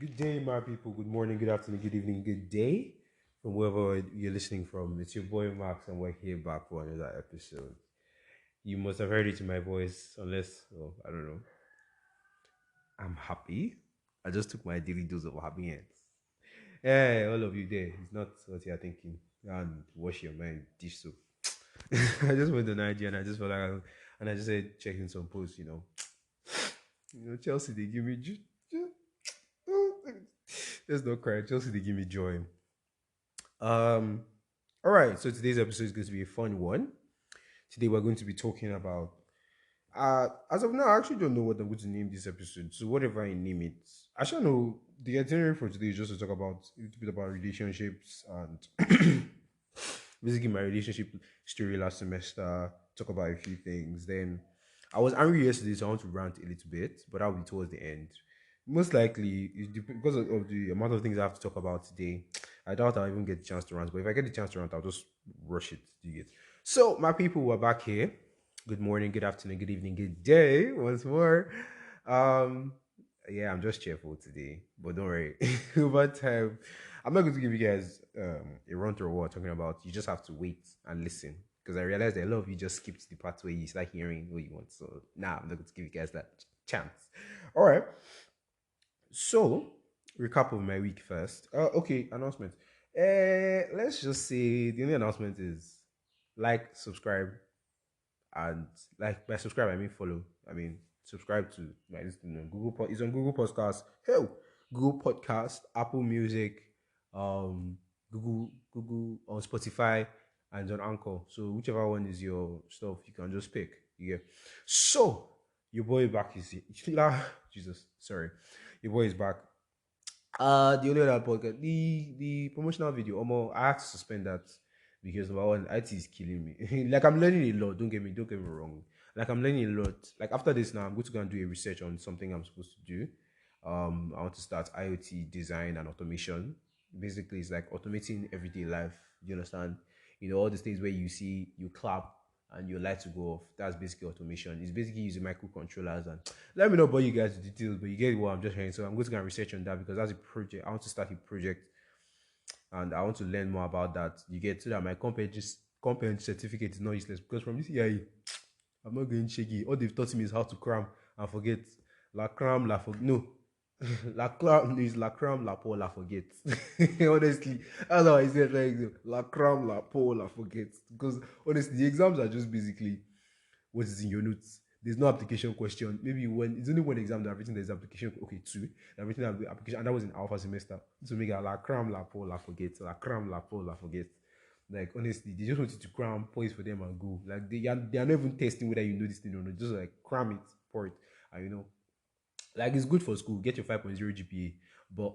Good day, my people. Good morning, good afternoon, good evening, good day. From wherever you're listening from, it's your boy Max, and we're here back for another episode. You must have heard it in my voice, unless, well, I don't know. I'm happy. I just took my daily dose of happiness. Hey, all of you there, it's not what you're thinking. And wash your mind, dish soap. I just went to Nigeria and I just felt like, and I just said, checking some posts. Chelsea, they give me, let's not cry. Chelsea, they give me joy. Um, all right, so today's episode is going to be a fun one. Today we're going to be talking about. As of now, I actually don't know what I'm going to name this episode. So whatever I name it, I shall know. The itinerary for today is just to talk about a little bit about relationships and basically my relationship story last semester. Talk about a few things. Then I was angry yesterday, so I want to rant a little bit, but that'll be towards the end. Most likely, because of the amount of things I have to talk about today, I doubt I'll even get the chance to rant. But if I get the chance to rant, I'll just rush it. Do you get? So, my people, we're back here. Good morning, good afternoon, good evening, good day. Once more. Um, yeah, I'm just cheerful today, but don't worry. Over time, I'm not going to give you guys a run through what we're talking about. You just have to wait and listen because I realized that a lot of you just skipped the part where you start hearing what you want. So now I'm not going to give you guys that chance. All right. So recap of my week first. Okay, announcement. Let's just say the only announcement is like, subscribe, and like by subscribe I mean follow. I mean subscribe to my listening on It's on Google Podcast. Hell, Google Podcast, Apple Music, Google on Spotify, and on Anchor. So whichever one is your stuff, you can just pick. Yeah. So your boy back is Jesus. Sorry, your boy is back. The only other podcast, the promotional video, I have to suspend that because number one, IT is killing me. Like I'm learning a lot. Don't get me wrong. Like I'm learning a lot. Like after this now, I'm going to go and do a research on something I'm supposed to do. I want to start IoT design and automation. Basically, it's like automating everyday life. You understand? All these things where you see you clap and your light to go off. That's basically automation. It's basically using microcontrollers. And let me not bore you guys with details, but you get what I'm just saying. So I'm going to go and research on that because that's a project. I want to start a project and I want to learn more about that. You get so that my competence certificate is not useless because from this year I'm not going shaky. All they've taught me is how to cram and forget. La cram, la forget. No. La cram is la cram, la pour, la forget. Honestly, that's how I said like la cram, la pour, la forget. Because honestly, the exams are just basically what is in your notes. There's no application question. Maybe when it's only one exam that I've written there's application. Okay, two. I've written the application, and that was in alpha semester. So make it la cram, la pour, la forget. La cram, la pour, la forget. Like honestly, they just want you to cram, poise for them and go. Like they are not even testing whether you know this thing or not. Just like cram it, pour it, and like it's good for school. Get your 5.0 GPA, but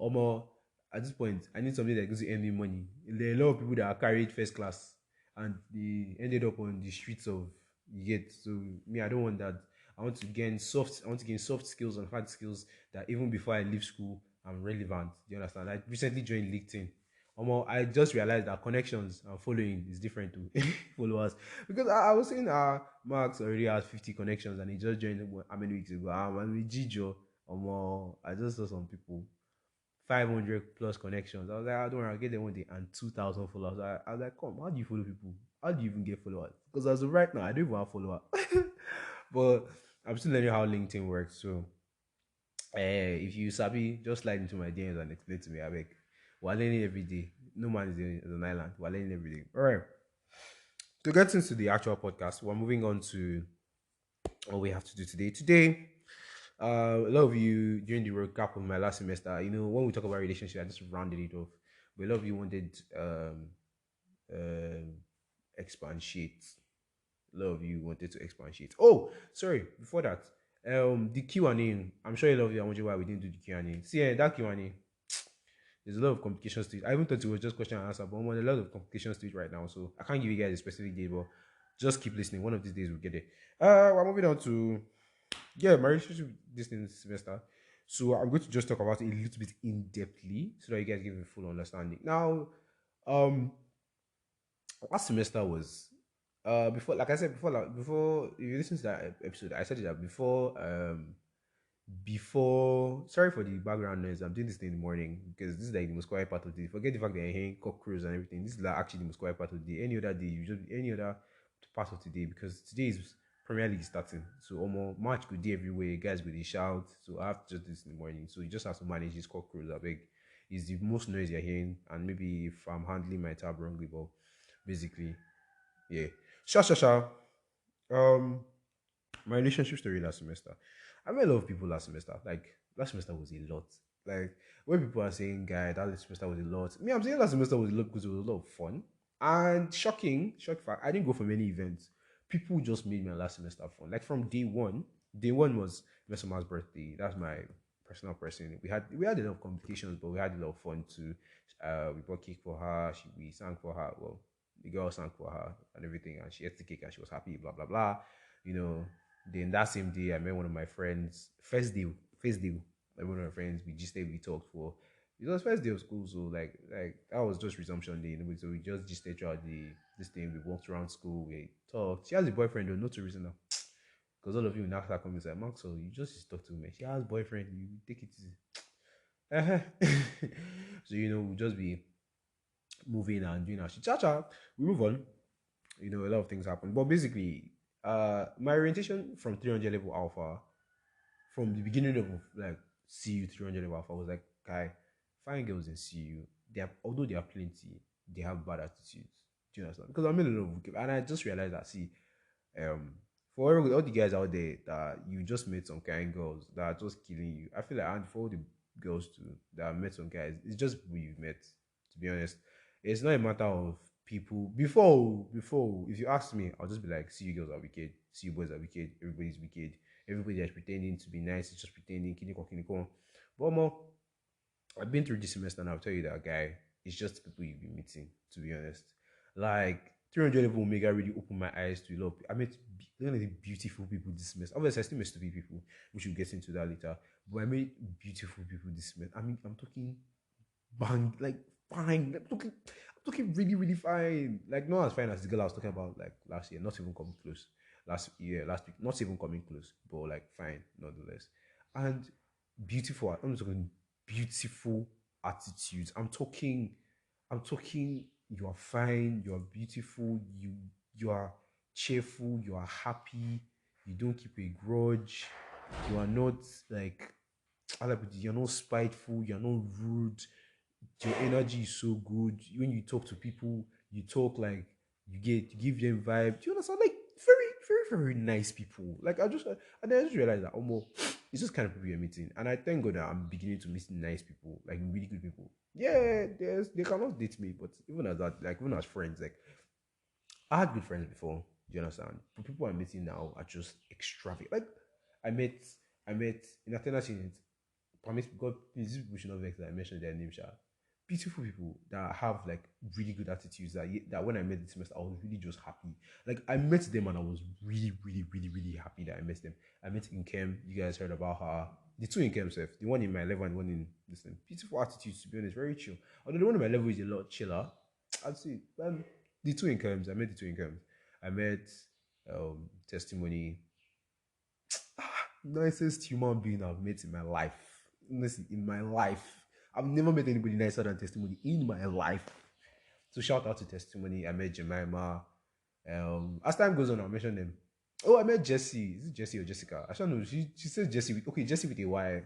at this point, I need something that gives you earn me money. There are a lot of people that are carried first class and they ended up on the streets of you get. So me, I don't want that. I want to gain soft skills and hard skills that even before I leave school, I'm relevant. Do you understand? I recently joined LinkedIn. I just realized that connections and following is different to followers because I was saying Max already has 50 connections and he just joined how many weeks ago. And with Gijo, I just saw some people 500 plus connections. I was like, I don't worry, I'll get them one day and 2,000 followers. I was like, come, how do you follow people? How do you even get followers? Because as of right now, I don't even have followers. But I'm still learning how LinkedIn works. So if you sabi, just slide into my DMs and explain to me. I beg. We're learning every day. No man is an island. We're learning every day. All right. To get into the actual podcast, we're moving on to what we have to do today. Today, a lot of you during the recap of my last semester, when we talk about relationship, I just rounded it off. But a lot of you wanted um, expatiate. A lot of you wanted to expatiate. Oh, sorry. Before that, the Q and A. I'm sure a lot of you are wondering why we didn't do the Q and A. See, that Q and A. There's a lot of complications to it. I even thought it was just question and answer, but there's a lot of complications to it right now. So I can't give you guys a specific date, but just keep listening. One of these days we'll get it. We're moving on to my relationship this semester. So I'm going to just talk about it a little bit in depthly so that you guys give a full understanding. Now, um, last semester was before, like I said before, if you listen to that episode, I said that before before, sorry for the background noise. I'm doing this thing in the morning because this is like the most quiet part of the day. Forget the fact that I'm hearing cockroaches and everything. This is like actually the most quiet part of the day. Any other day, you just any other part of the day, because today is Premier League starting. So almost match good day everywhere. Guys with the shout. So I have to just do this in the morning. So you just have to manage this cockroach. I beg. Is the most noise you're hearing, and maybe if I'm handling my tab wrongly, but basically, yeah. Sha sha sha. Um, my relationship story last semester. I met a lot of people last semester. Like last semester was a lot. Like when people are saying, "Guy, that last semester was a lot." Me, I'm saying last semester was a lot because it was a lot of fun and shock fact. I didn't go for many events. People just made my last semester fun. Like from day one. Day one was Messoma's birthday. That's my personal person. We had a lot of complications, but we had a lot of fun too. We bought cake for her. We sang for her. Well, the girl sang for her and everything, and she ate the cake and she was happy. Blah blah blah. You know, then that same day, I met one of my friends. First day, I met one of my friends. We just stayed, we talked for. It was first day of school, so like that was just resumption day. So we just stayed throughout the this thing. We walked around school. We talked. She has a boyfriend, though, not to reason now. Because all of you now start coming inside, Mark. So you just talk to me. She has boyfriend. You take it easy. Uh-huh. So we'll just be moving and doing our shit. Cha cha. We move on. A lot of things happen. But basically, my orientation from 300 level alpha, from the beginning of like CU 300 level alpha, was like, guy, fine girls in CU, although they are plenty, they have bad attitudes. Do you understand? Because I'm in a lot of, and I just realized that, see, um, for all the guys out there that you just met some kind girls that are just killing you, I feel like, and for all the girls too that have met some guys, it's just who you've met. To be honest, it's not a matter of people. Before, if you ask me, I'll just be like, see, you girls are wicked, see, you boys are wicked, everybody's wicked, everybody that's pretending to be nice is just pretending, kiniko. But more, I've been through this semester and I'll tell you that guy, it's just people you've been meeting, to be honest. Like 300 level Omega really opened my eyes to a lot. I met really beautiful people this semester. Obviously, I still met stupid people. We should get into that later. But I met beautiful people this semester. I mean, I'm talking bang, like fine. I'm talking really, really fine. Like not as fine as the girl I was talking about like last year. Not even coming close. Last week, not even coming close. But like fine, nonetheless. And beautiful. I'm talking beautiful attitudes. I'm talking. You are fine. You are beautiful. You are cheerful. You are happy. You don't keep a grudge. You are not like you're not spiteful. You're not rude. Your energy is so good. When you talk to people, you talk like you give them vibe. Do you understand? Like very, very, very nice people. Like and then I just realized that almost it's just kind of people you're meeting. And I thank God that I'm beginning to meet nice people, like really good people. Yeah, they cannot date me, but even as that, like even as friends, like I had good friends before. Do you understand? But people I'm meeting now are just extravagant. Like I met I met in attendance unit. Promise God, please, these people should not vex that I mentioned their name, Sha. Beautiful people that have like really good attitudes that when I met this semester, I was really just happy. Like I met them and I was really, really, really, really happy that I met them. I met Inkem, you guys heard about her. The two Inkem self, the one in my level and the one in this thing. Beautiful attitudes, to be honest, very chill. Although the one in my level is a lot chiller, I'd say the two Inkems, I met the two Inkems. I met testimony, nicest human being I've met in my life. Honestly, in my life. I've never met anybody nicer than Testimony in my life. So shout out to Testimony. I met Jemima. As time goes on, I'll mention them. Oh, I met Jessie. Is it Jessie or Jessica? I don't know. She says Jessie. Okay, Jessie with a Y.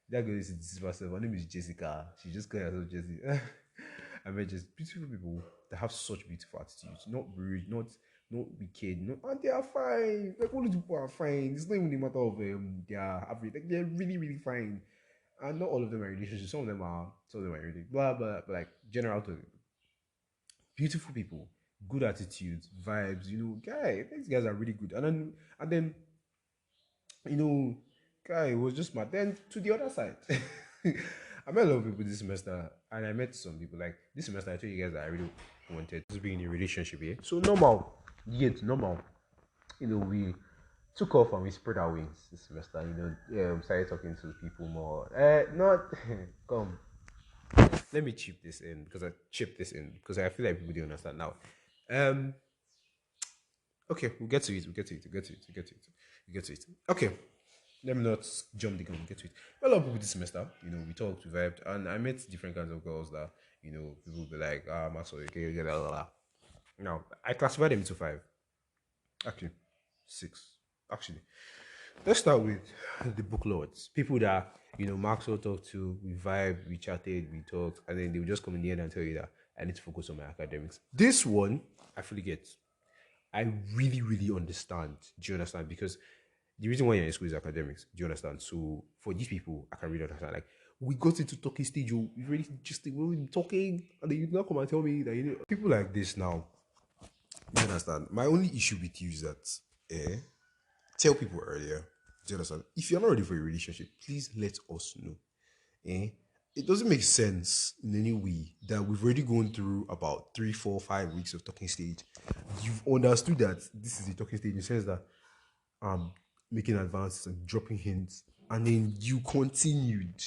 That girl is this herself. Her name is Jessica. She just calls herself Jessie. I met just beautiful people that have such beautiful attitudes. Not rude, not wicked, and they are fine. Like all these people are fine. It's not even a matter of their average. Like they're really, really fine. And not all of them are in relationships. Some of them are really blah blah. But like general to beautiful people, good attitudes, vibes. These guys are really good. And then you know, guy was just mad. Then to the other side, I met a lot of people this semester, and I met some people like this semester. I told you guys that I really wanted to be in a relationship here. So normal, yet normal. We took off and we spread our wings this semester. We started talking to people more. Not come. Let me chip this in because I feel like people don't understand now. Um. Okay, we'll get to it. We'll get to it. We'll get to it. We'll get to it. We'll get to it. Okay. Let me not jump the gun. Get to it. A lot of people this semester, we talked, we vibed, and I met different kinds of girls that people will be like, Maxwell, okay, yeah, blah, blah, blah. Now I classify them into five, actually, six, actually. Let's start with the book lords. People that, Maxwell talked to, we vibe, we chatted, we talked, and then they will just come in the end and tell you that I need to focus on my academics. This one, I fully get. I really, really understand. Do you understand? Because the reason why you're in school is academics. Do you understand? So for these people, I can really understand. Like, we got into talking stage, we really just we were talking, and then you now come and tell me that people like this now. You understand? My only issue with you is that tell people earlier. Do you understand? If you're not ready for a relationship, please let us know. Eh? It doesn't make sense in any way that we've already gone through about 3, 4, 5 weeks of talking stage. You've understood that this is a talking stage in the sense that making advances and dropping hints, and then you continued,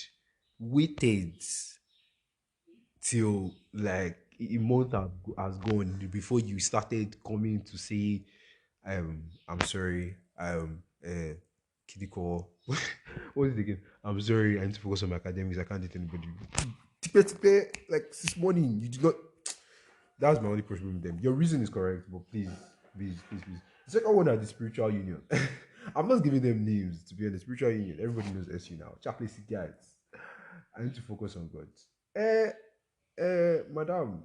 waited till like a month has gone before you started coming to say, I'm sorry, kiddie call. What is it again? I'm sorry, I need to focus on my academics. I can't date anybody. Like this morning, you did not. That's my only problem with them. Your reason is correct, but please, please, please, please. The second one are the spiritual union. I'm not giving them names to be on the spiritual union. Everybody knows SU now. Chaplaincy guys. I need to focus on God. Madam,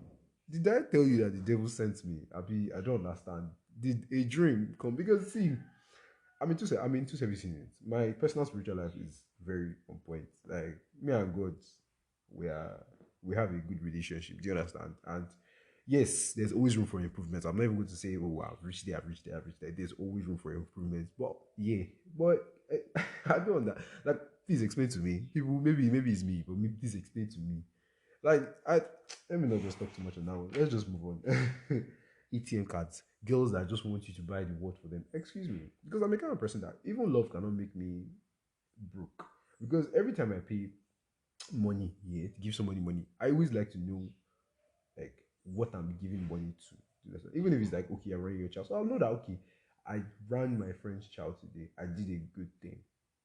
did I tell you that the devil sent me? I don't understand. Did a dream come? Because see, I'm in two service units. My personal spiritual life is very on point. Like me and God, we are we have a good relationship. Do you understand? And yes, there's always room for improvement. I'm not even going to say, oh, I've reached there, I've reached there, I've reached there. There's always room for improvement. But yeah, but I don't know. Like, please explain to me. People, maybe it's me, but please explain to me. Like, let me not just talk too much on that one. Let's just move on. ATM cards, girls that just want you to buy the word for them. Excuse me, because I'm a kind of person that even love cannot make me broke. Because every time I pay money, yeah, to give somebody money, I always like to know like what I'm giving money to. Even if it's like, okay, I'm running your child, so I'll know that okay, I ran my friend's child today. I did a good thing.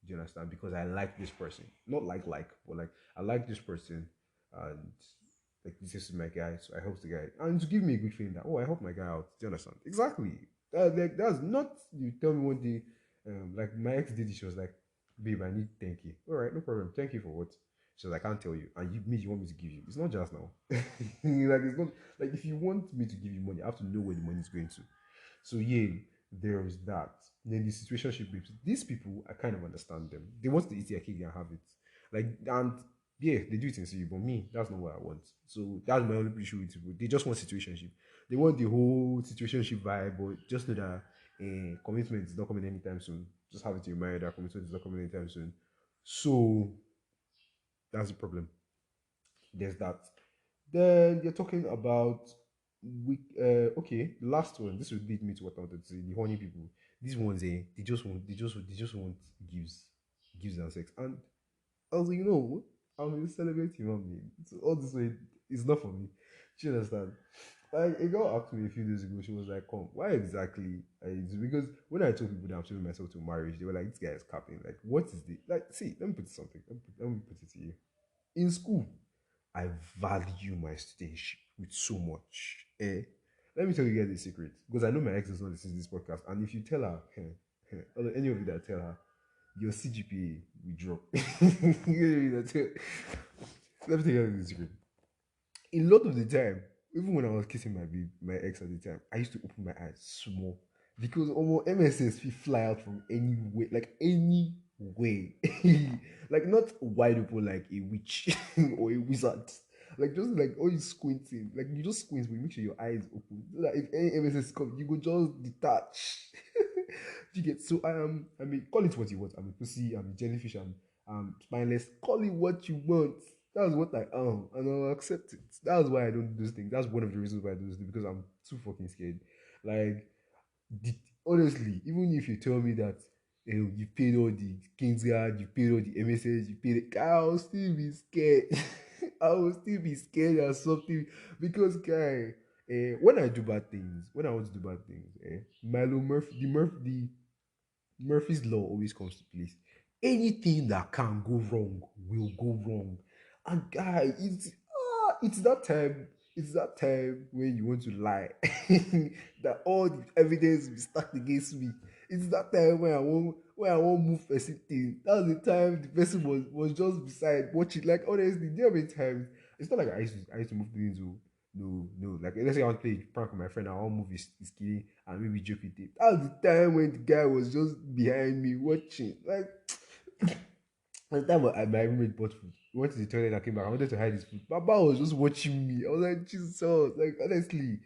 Do you understand? Because I like this person, not but like I like this person, and like this is my guy, so I help the guy, and to give me a good feeling that I help my guy out. Do you understand? Exactly. That's not you tell me one day, like my ex did it. She was like, babe, I need 10K. All right, no problem. Thank you for what? She was like, I can't tell you. And you want me to give you. It's not just now. Like, it's not like if you want me to give you money, I have to know where the money is going to. So, yeah, there is that. Then the situationship babes. These people, I kind of understand them. They want to eat their cake and have it. Like, and yeah, they do it in serious, but me, that's not what I want. So, that's my only issue with people. They just want situationship. They want the whole situationship vibe, but just know that commitment is not coming anytime soon. Just have it in your mind that commitment is not coming anytime soon. So, that's the problem. There's that. Then you're talking about okay, the last one. This would lead me to what I wanted to say. The horny people. These ones, they just want gives and sex. And I was like, I'm a celibate human being. So all this way is not for me. Do you understand? Like a girl asked me a few days ago, she was like, "Come, why exactly?" It's because when I told people that I'm showing myself to marriage, they were like, "This guy is capping. Like, what is the like?" See, let me put something. Let me put it to you. In school, I value my studentship with so much. Let me tell you guys a secret because I know my ex is not listening to this podcast, and if you tell her, or any of you that tell her, your CGPA will drop. Let me tell you a secret. A lot of the time, even when I was kissing my ex at the time, I used to open my eyes small because almost MSS we fly out from any way, like any way, like not wide open like a witch or a wizard. Like just like all you squinting, like you just squint, but you make sure your eyes open. So that if any MSS come, you go just detach. You get so I mean, call it what you want. I'm a pussy. I'm a jellyfish. I'm spineless. Call it what you want. That's what I am, and I'll accept it. That's why I don't do those things. That's one of the reasons why I do this thing because I'm too fucking scared. Like, honestly, even if you tell me that you paid all the Kingsguard, you paid all the MSS, you paid it, I'll still be scared. I will still be scared or something because, guy, when I do bad things, when I want to do bad things, Milo Murphy, the Murphy's law always comes to place. Anything that can go wrong will go wrong. And guy, it's that time. It's that time when you want to lie that all the evidence will be stacked against me. It's that time when I won't move person thing. That's the time the person was just beside watching. Like honestly, there have been times. It's not like I used to move things. Oh, no. Like let's say I want to play a prank with my friend. I want to move his kitty and maybe joke with it. That was the time when the guy was just behind me watching. Like at the time, my roommate bought food. We went to the toilet and came back. I wanted to hide his food. Baba was just watching me. I was like, Jesus, like honestly.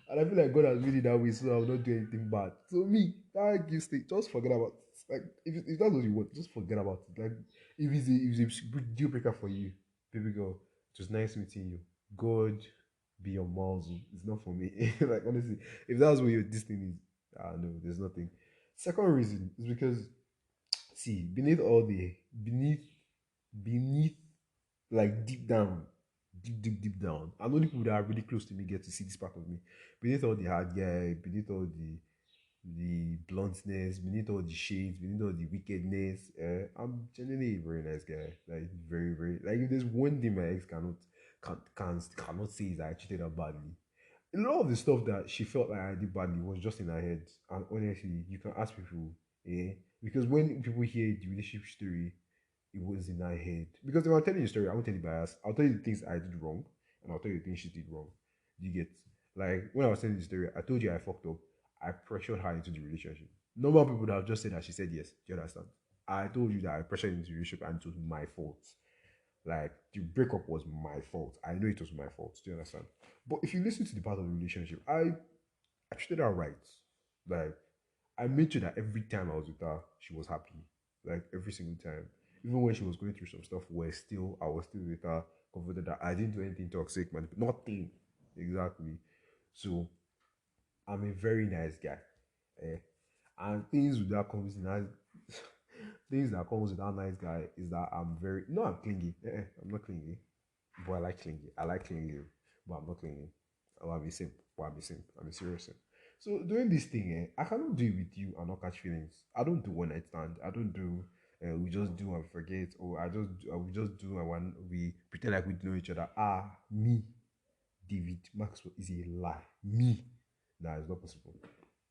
And I feel like God has made it that way so I will not do anything bad. So me, that gives thing, just forget about it. Like if that's what you want, just forget about it. Like if it's a deal breaker for you, baby girl, it was nice meeting you. God be your muzzle. It's not for me. Like honestly, if that's what your this thing is, no, there's nothing. Second reason is because see, beneath, like deep down. And only people that are really close to me get to see this part of me. Beneath all the hard guy, beneath all the bluntness, beneath all the shades, beneath all the wickedness, I'm genuinely a very nice guy. Like very, very like if there's one thing my ex cannot say is that I treated her badly. A lot of the stuff that she felt like I did badly was just in her head. And honestly, you can ask people, eh? Because when people hear the relationship story, it was in her head. Because if I'm telling you a story, I won't tell you bias. I'll tell you the things I did wrong, and I'll tell you the things she did wrong. You get like when I was telling you the story, I told you I fucked up. I pressured her into the relationship. Normal people would have just said that she said yes. Do you understand? I told you that I pressured into the relationship and it was my fault. Like the breakup was my fault. I know it was my fault. Do you understand? But if you listen to the part of the relationship, I treated her right. Like I made sure that every time I was with her, she was happy. Like every single time. Even when she was going through some stuff where still I was still with her, comforted that I didn't do anything toxic, man. Nothing. Exactly. So I'm a very nice guy. Eh? And things with that comes in that things that comes with that nice guy is that I'm very no I'm clingy. I'm not clingy. But I like clingy. I like clingy, but I'm not clingy. I'll be simp. But I'll be simp. I'm a serious simp. So doing this thing, I cannot do it with you and not catch feelings. I don't do one night stand. I don't do. We just do and forget, or we just do and when we pretend like we know each other. Me, David Maxwell is a lie. Me, nah, it's not possible.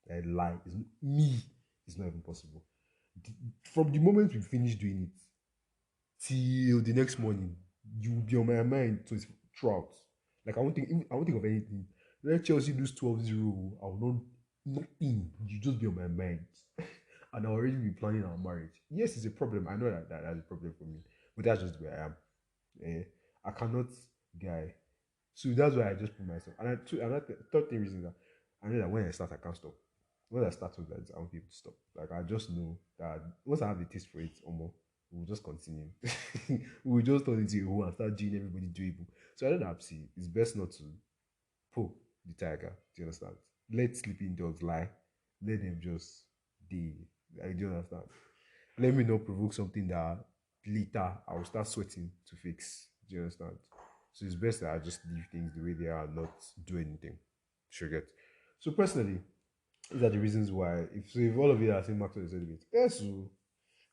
A lie is me. It's not even possible. From the moment we finish doing it till the next morning, you will be on my mind throughout. Like I won't think of anything. Let Chelsea lose 12-0. I will not nothing. You just be on my mind. And I'll already be planning our marriage. Yes, it's a problem. I know that's a problem for me. But that's just where I am. I cannot guy. So that's why I just put myself. And third thing reason that I know that when I start I can't stop. When I start with that, I won't be able to stop. Like I just know that once I have the taste for it, Omo, we'll just continue. We'll just turn into a whole and start doing everybody doable. So I don't know, see, it's best not to pull the tiger. Do you understand? Let sleeping dogs lie. Let them just be. Like, do you understand? Let me not provoke something that later I will start sweating to fix. Do you understand? So it's best that I just leave things the way they are and not do anything. Sure get. So personally, these are the reasons why. If all of you are saying Maxwell is celibate, yes, so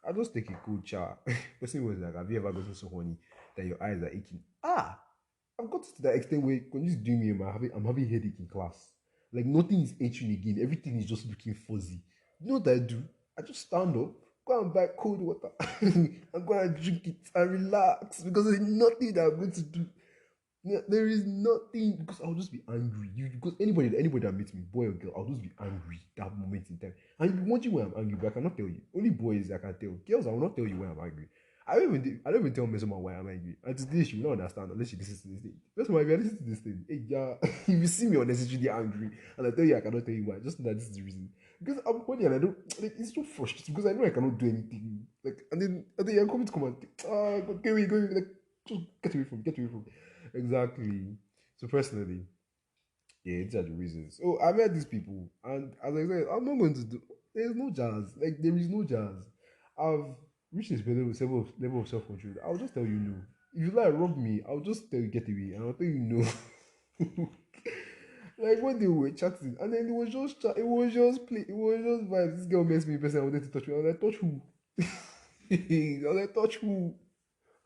I just take a cold shower. Person was like, have you ever gotten so horny that your eyes are aching? I've got to that extent where when you do me, I'm having headache in class. Like nothing is itching again. Everything is just looking fuzzy. You know what I do? I just stand up, go and buy cold water, and go and drink it and relax because there's nothing that I'm going to do. Yeah, there is nothing because I'll just be angry. Because anybody that meets me, boy or girl, I'll just be angry that moment in time. And you'll be wondering why I'm angry, but I cannot tell you. Only boys I can tell. Girls, I will not tell you why I'm angry. I don't even tell my someone why I'm angry. And today she will not understand unless she listens to this thing. That's why if you listen to this thing, hey yeah, if you see me unnecessarily angry and I tell you I cannot tell you why, just know that this is the reason. Because I'm horny and I don't like it's so frustrating because I know I cannot do anything. Like and then you're coming to come and God, go away, like just get away from me. Exactly. So personally, yeah, these are the reasons. So I met these people, and as I said, I'm not going to do. There's no jazz. Like there is no jazz. I've reached this level of self control. I'll just tell you no. If you like rob me, I'll just tell you get away, and I'll tell you no. Like when they were chatting, and then it was just it was just play, it was just vibes. This girl messed me, person I wanted to touch me. I was like, touch who? I was like, touch who?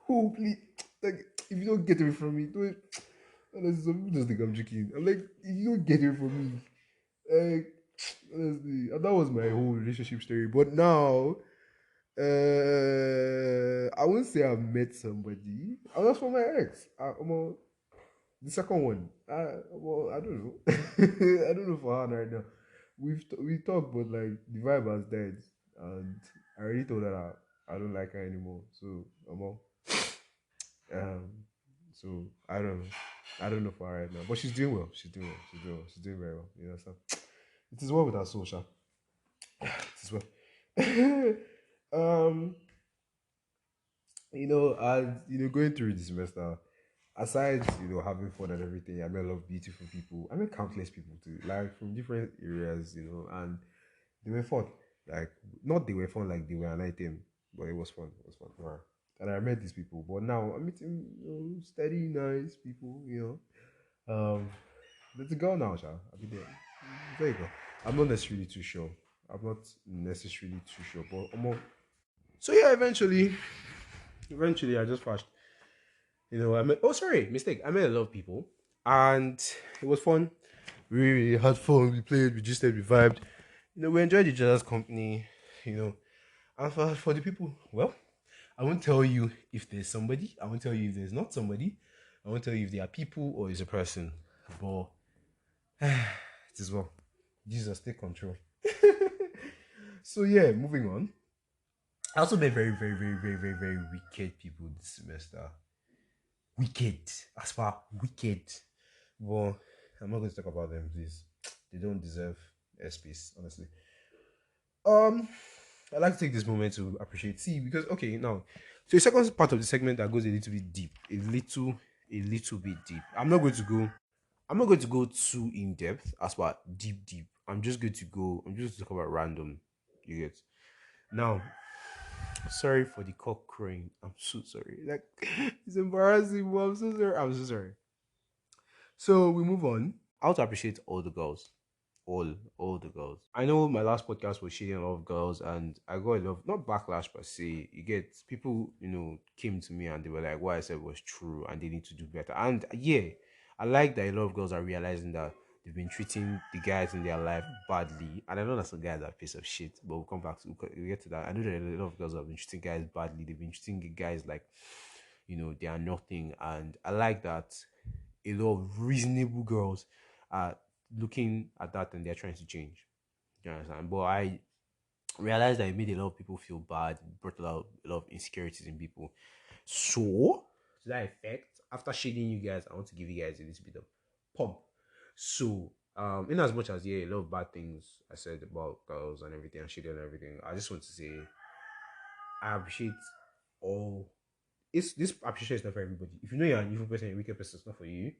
Who, please? Like, if you don't get away from me, don't. Honestly, some people just think I'm joking. I'm like, if you don't get away from me, like, honestly, and that was my whole relationship story. But now, I wouldn't say I've met somebody. I was for my ex. The second one. Well, I don't know. I don't know for her right now. We talked, but like the vibe has died, and I already told her that I don't like her anymore. So um, so I don't know for her right now, but she's doing well. She's doing well. She's doing well. She's doing very well. You know, so it is well with her soul, Sha. It is well. um, going through the semester, aside, having fun and everything, I met a lot of beautiful people. I met countless people too, like from different areas, and they were fun. Like, not they were fun like they were an item, but it was fun. It was fun. Yeah. And I met these people, but now I'm meeting steady, nice people. There's a girl now, Sha. I'll be there. There you go. I'm not necessarily too sure. I'm not necessarily too sure, but so yeah, eventually, I just flashed. I met. Oh, sorry, mistake. I met a lot of people, and it was fun. We really had fun. We played. We just we vibed. We enjoyed each other's company. You know, and for the people, well, I won't tell you if there's somebody. I won't tell you if there's not somebody. I won't tell you if they are people or is a person. But it is well. Jesus, take control. So yeah, moving on. I also met very, very, very, very, very, very wicked people this semester. Wicked, as far wicked. Well, I'm not going to talk about them, please. They don't deserve airspace, honestly. Um, I like to take this moment to appreciate. See, because okay, now, so the second part of the segment that goes a little bit deep, a little bit deep. I'm not going to go too in depth as far deep, deep. I'm just going to go. I'm just going to talk about random. You get now. Sorry for the cock crowing. I'm so sorry. Like, it's embarrassing, but I'm so sorry. I'm so sorry. So we move on. I want to appreciate all the girls. All the girls. I know my last podcast was shading a lot of girls, and I got a lot of, not backlash per se. You get people, came to me and they were like, what I said was true and they need to do better. And yeah, I like that a lot of girls are realizing that they've been treating the guys in their life badly. And I know that's a guys are a piece of shit, but we'll come back to we'll get to that. I know that a lot of girls have been treating guys badly. They've been treating the guys like, they are nothing. And I like that a lot of reasonable girls are looking at that and they're trying to change. You understand? But I realized that it made a lot of people feel bad, brought a lot of insecurities in people. So, to that effect, after shading you guys, I want to give you guys a little bit of pump. So, in as much as a lot of bad things I said about girls and everything and shading and everything, I just want to say I appreciate all. It's this appreciation is not for everybody. If you know you're an evil person, a wicked person, it's not for you.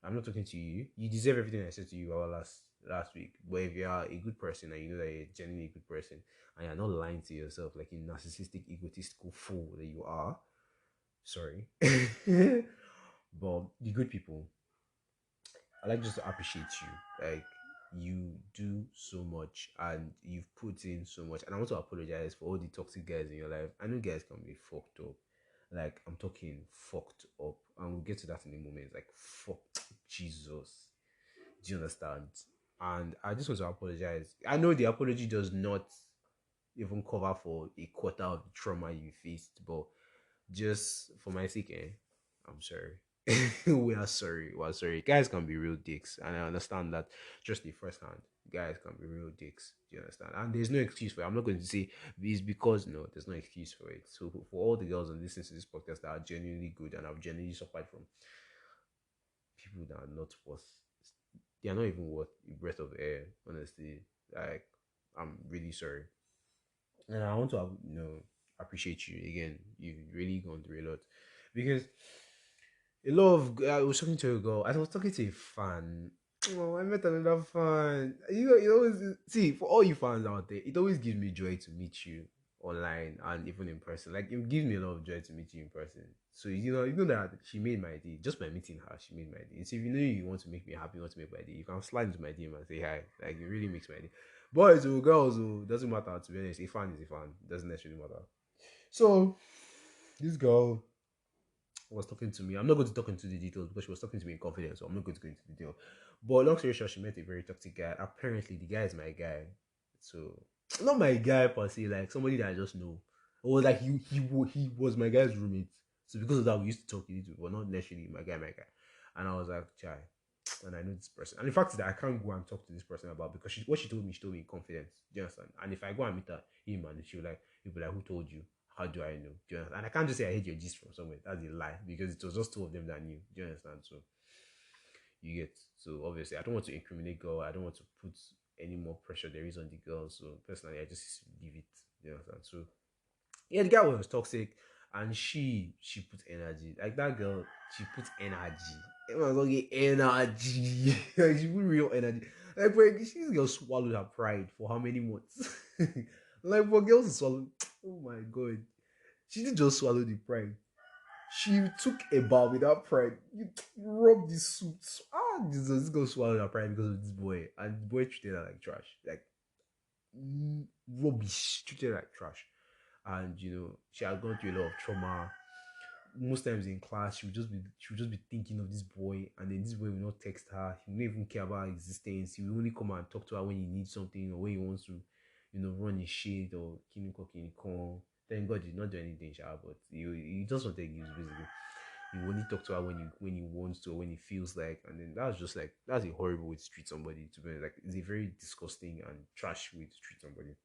I'm not talking to you. You deserve everything I said to you about last week. But if you are a good person and you know that you're genuinely a good person and you're not lying to yourself like a narcissistic, egotistical fool that you are, sorry. But the good people, I like just to appreciate you. Like, you do so much and you've put in so much. And I want to apologize for all the toxic guys in your life. I know guys can be fucked up. Like, I'm talking fucked up. And we'll get to that in a moment. Like, fuck Jesus. Do you understand? And I just want to apologize. I know the apology does not even cover for a quarter of the trauma you faced, but just for my sake, I'm sorry. We are sorry. We are sorry. Guys can be real dicks, and I understand that just the first hand. Guys can be real dicks. Do you understand? And there's no excuse for it. I'm not going to say it's because no, there's no excuse for it. So for all the girls that listen to this podcast that are genuinely good and have genuinely suffered from people that are not worth, they are not even worth a breath of air. Honestly, like, I'm really sorry, and I want to appreciate you again. You've really gone through a lot because a lot of I was talking to a girl. I was talking to a fan. Oh, I met another fan. You always see for all you fans out there. It always gives me joy to meet you online and even in person. Like, it gives me a lot of joy to meet you in person. So you know that she made my day just by meeting her. She made my day. So if you know you want to make me happy, you want to make my day, you can slide into my DM and say hi. Like, it really makes my day. Boys or girls, doesn't matter. To be honest, a fan is a fan. Doesn't necessarily matter. So this girl was talking to me. I'm not going to talk into the details because she was talking to me in confidence, so I'm not going to go into the detail. But long story short, she met a very toxic guy. Apparently, the guy is my guy. So not my guy per se, like somebody that I just know. Or like he was my guy's roommate. So because of that, we used to talk a little, but not necessarily my guy. And I was like, chai, and I know this person. And the fact is that I can't go and talk to this person about because what she told me in confidence. Do you understand? And if I go and meet her, him and he'll be like, who told you? How do I know? Do you understand? And I can't just say I hate your gist from somewhere. That's a lie because it was just two of them that knew. Do you understand? So you get so obviously I don't want to incriminate girl. I don't want to put any more pressure there is on the girl. So personally, I just leave it. Do you understand? So yeah, the guy was toxic, and she put energy. Like that girl, she put energy. It was okay, energy. Like she put real energy. Like bro, this girl swallowed her pride for how many months? Like for girls to swallow, oh my god, she didn't just swallow the pride. She took a bow without pride. You rub the suit. Ah, this girl swallowed her pride because of this boy, and the boy treated her like trash, like rubbish. Treated her like trash, and she had gone through a lot of trauma. Most times in class, she would just be thinking of this boy, and then this boy will not text her. He won't even care about her existence. He will only come and talk to her when he needs something or when he wants to, run his shit or kiniko. Thank God he did not do anything, sha, but he just wanted news basically. He only talk to her when he wants to or when he feels like, and then that's just like that's a horrible way to treat somebody. To be honest, like it's a very disgusting and trash way to treat somebody.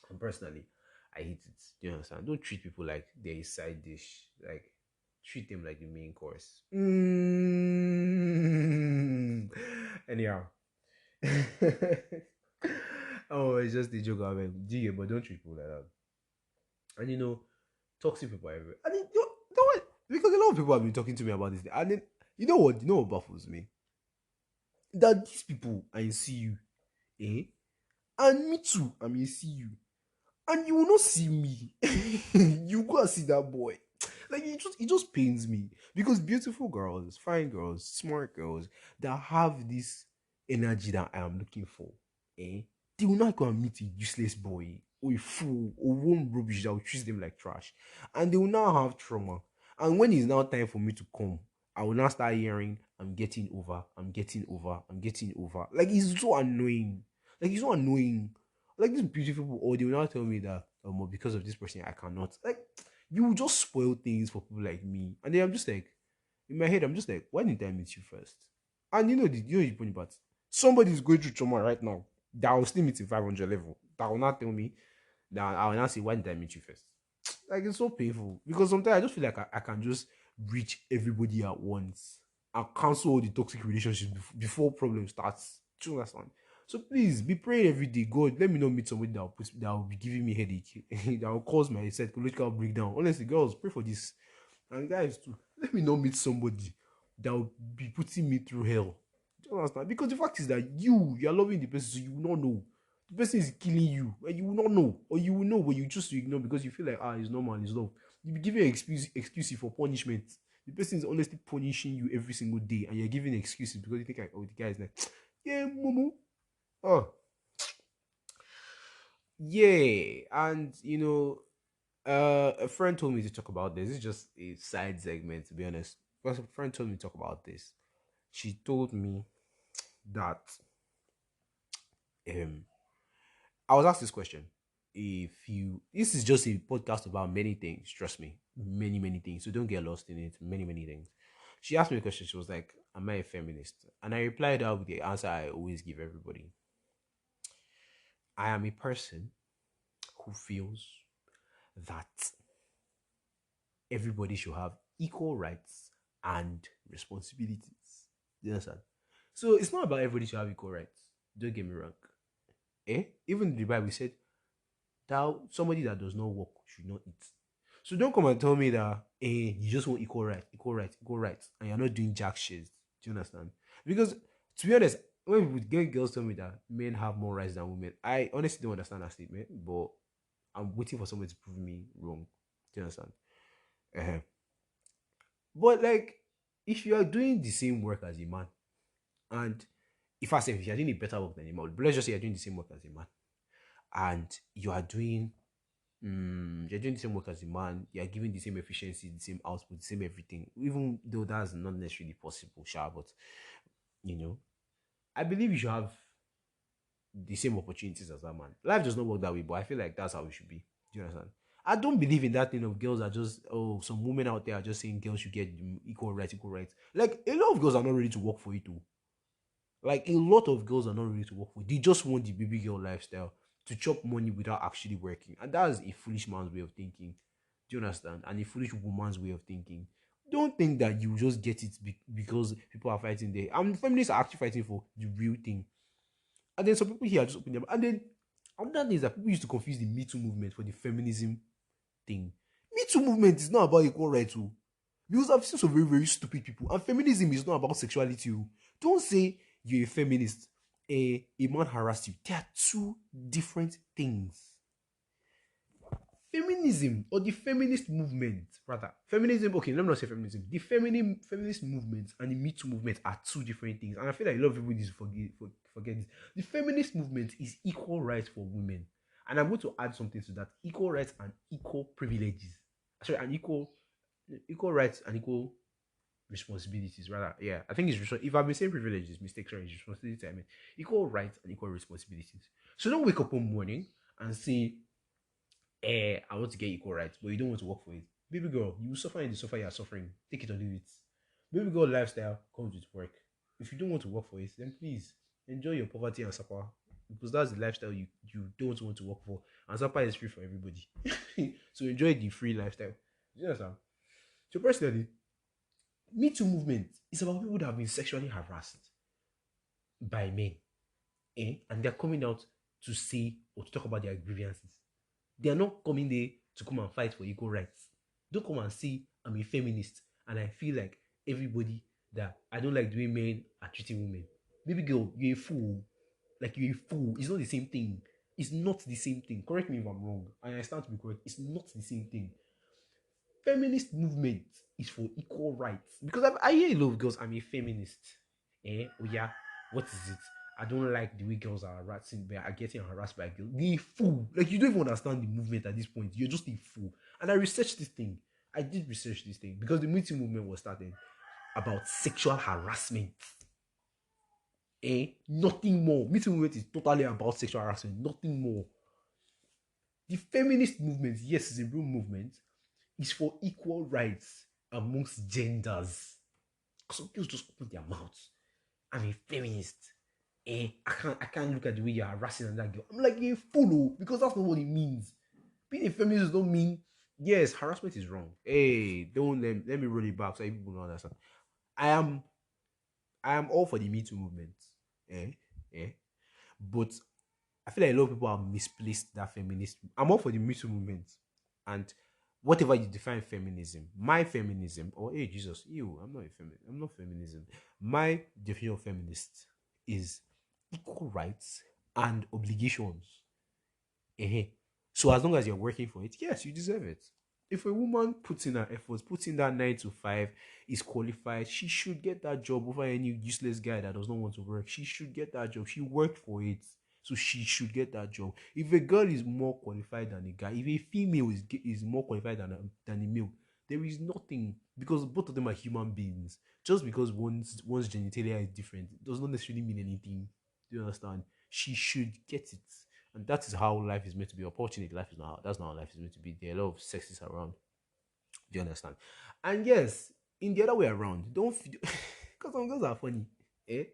And personally, I hate it. Do you understand? Don't treat people like they're a side dish. Like treat them like the main course. Anyhow. Oh, it's just a joke. I mean, but don't treat people like that. And toxic people are everywhere. And you know what? Because a lot of people have been talking to me about this. And then you know what baffles me? That these people I see you, eh? And me too, I mean see you. And you will not see me. You go and see that boy. Like it just pains me because beautiful girls, fine girls, smart girls that have this energy that I am looking for, eh? They will not go and meet a useless boy or a fool or one rubbish that will treat them like trash, and they will now have trauma. And when it's now time for me to come, I will now start hearing, "I'm getting over, I'm getting over, I'm getting over." Like it's so annoying. Like it's so annoying. Like these beautiful people, or they will now tell me that because of this person I cannot. Like you will just spoil things for people like me. And then I'm just like, in my head, I'm just like, why didn't I meet you first? And the funny part, somebody is going through trauma right now that will still meet in 500 level. That will not tell me that I will not say, why didn't I meet you first? Like it's so painful because sometimes I just feel like I can just reach everybody at once and cancel all the toxic relationships before problem starts. Do you understand? So please be praying every day. God, let me not meet somebody that will be giving me headache, that will cause my psychological breakdown. Honestly, girls, pray for this. And guys too, let me not meet somebody that will be putting me through hell. Do you understand? Because the fact is that you're loving the person, so you will not know. The person is killing you, and you will not know, or you will know, but you choose to ignore because you feel like it's normal, it's love. You be giving excuses for punishment. The person is honestly punishing you every single day, and you're giving excuses because you think like, oh, the guy is like, yeah, Momo. Oh, yeah, and a friend told me to talk about this. It's just a side segment, to be honest. Because a friend told me to talk about this. She told me that um I was asked this question. If you This is just a podcast about many things, trust me. Many, many things. So don't get lost in it. Many, many things. She asked me a question. She was like, am I a feminist? And I replied out with the answer I always give everybody. I am a person who feels that everybody should have equal rights and responsibilities. You understand? So it's not about everybody should have equal rights. Don't get me wrong. Even the Bible said that somebody that does not work should not eat. So don't come and tell me that you just want equal rights, equal rights, equal rights, and you're not doing jack shit. Do you understand? Because to be honest, when people get girls tell me that men have more rights than women, I honestly don't understand that statement, but I'm waiting for somebody to prove me wrong. Do you understand? Uh-huh. But like, if you are doing the same work as a man, and if you're doing a better work than a man, but let's just say you're doing the same work as a man, and you are doing You're doing the same work as a man, you're giving the same efficiency, the same output, the same everything, even though that's not necessarily possible, sure, but you know, I believe you should have the same opportunities as that man. Life does not work that way, but I feel like that's how it should be. Do you understand? I don't believe in that thing of girls are just, oh, some women out there are just saying girls should get equal rights, equal rights. Like a lot of girls are not ready to work for it too. Like a lot of girls are not ready to work for it. They just want the baby girl lifestyle to chop money without actually working. And that's a foolish man's way of thinking. Do you understand? And a foolish woman's way of thinking. Don't think that you just get it because people are fighting there. And feminists are actually fighting for the real thing. And then some people here are just opening them. And then another thing is that people used to confuse the Me Too movement for the feminism thing. Me Too movement is not about equal rights. Oh. Because I've seen some very, very stupid people. And feminism is not about sexuality. Oh. Don't say you're a feminist. A man harassed you. They are two different things. Feminism or the feminist movement, rather. Feminism, okay, let me not say feminism. The feminist movement and the Me Too movement are two different things. And I feel like a lot of people need to forget this. The feminist movement is equal rights for women. And I'm going to add something to that. Equal rights and equal privileges. Sorry, and equal rights and equal responsibilities, rather. Yeah, I think if I've been saying privileges, mistake, sorry, it's responsibility. I mean, equal rights and equal responsibilities. So don't wake up one morning and say, I want to get equal rights, but you don't want to work for it. Baby girl, you will suffer in the suffer you are suffering. Take it or leave it. Baby girl lifestyle comes with work. If you don't want to work for it, then please enjoy your poverty and suffer. Because that's the lifestyle you don't want to work for. And supper is free for everybody. So enjoy the free lifestyle. You understand? So personally, Me Too movement is about people that have been sexually harassed by men. And they're coming out to say or to talk about their grievances. They are not coming there to come and fight for equal rights. Don't come and say I'm a feminist and I feel like everybody that I don't like the way men are treating women. Baby girl, you're a fool. Like you're a fool. It's not the same thing. It's not the same thing. Correct me if I'm wrong. And I stand to be correct. It's not the same thing. Feminist movement is for equal rights. Because I hear a lot of girls, I'm a feminist. Oh yeah, what is it? I don't like the way girls are getting harassed by girls. You're a fool. Like you don't even understand the movement at this point. You're just a fool. And I researched this thing. I did research this thing because the Me Too movement was started about sexual harassment. Nothing more. Me Too movement is totally about sexual harassment. Nothing more. The feminist movement, yes, is a real movement, is for equal rights amongst genders. Some girls just open their mouths. I'm a feminist. I can't look at the way you're harassing another girl. I'm like, you're a fool, because that's not what it means. Being a feminist don't mean, yes, harassment is wrong. Hey, don't let me roll it back so people don't understand. I am I am all for the Me Too movement. Eh? Eh? But I feel like a lot of people have misplaced that feminist. I'm all for the Me Too movement. And whatever you define feminism, my feminism, or hey Jesus, I'm not a feminist. I'm not feminism. My definition of feminist is equal rights and obligations. So as long as you're working for it, yes, you deserve it. If a woman puts in her efforts, puts in that 9 to 5, is qualified, she should get that job over any useless guy that does not want to work. She should get that job. She worked for it. So she should get that job. If a girl is more qualified than a guy, if a female is more qualified than a male, there is nothing, because both of them are human beings. Just because one's genitalia is different does not necessarily mean anything. Do you understand? She should get it. And that is how life is meant to be. Unfortunately, life is not how, that's not how life is meant to be. There are a lot of sexes around. Do you understand? And yes, in the other way around, don't because some girls are funny. Eh?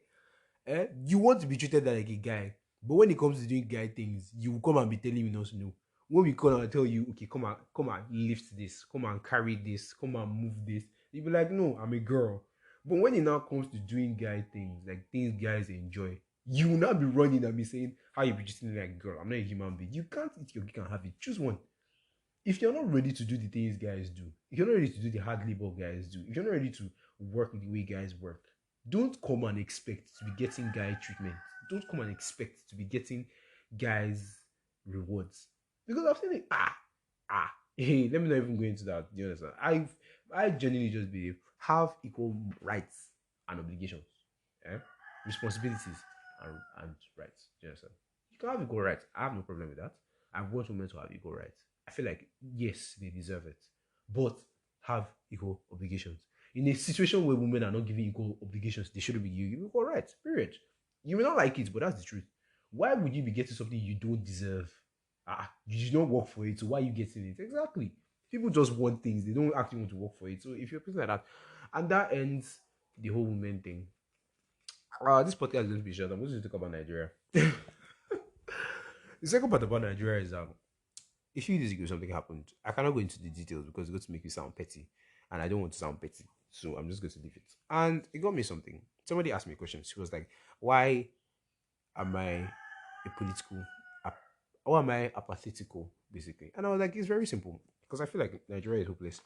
You want to be treated like a guy, but when it comes to doing guy things, you will come and be telling me not to know. When we come and tell you, okay, come and lift this, come and carry this, come and move this, you'll be like, no, I'm a girl. But when it now comes to doing guy things, like things guys enjoy, you will not be running and be saying, how you be treating me like a girl? I'm not a human being. You can't eat your cake and have it. Choose one. If you're not ready to do the things guys do, if you're not ready to do the hard labor guys do, if you're not ready to work the way guys work, don't come and expect to be getting guy treatment. Don't come and expect to be getting guys rewards. Because I've seen it. Hey, let me not even go into that. Do you understand? I genuinely just believe have equal rights and obligations, responsibilities and rights. Do you understand? You can have equal rights. I have no problem with that. I want women to have equal rights. I feel like yes, they deserve it, but have equal obligations. In a situation where women are not given equal obligations, they shouldn't be given equal rights. Period. You may not like it, but that's the truth. Why would you be getting something you don't deserve? You did not work for it, so why are you getting it? Exactly. People just want things; they don't actually want to work for it. So if you're a person like that, and that ends the whole women thing. This podcast is going to be short. I'm going to talk about Nigeria. The second part about Nigeria is a few days ago something happened. I cannot go into the details because it's going to make you sound petty, and I don't want to sound petty, so I'm just going to leave it. And it got me something. Somebody asked me a question. She was like, "Why am I a political? Why am I apathetical, basically?" And I was like, "It's very simple because I feel like Nigeria is hopeless."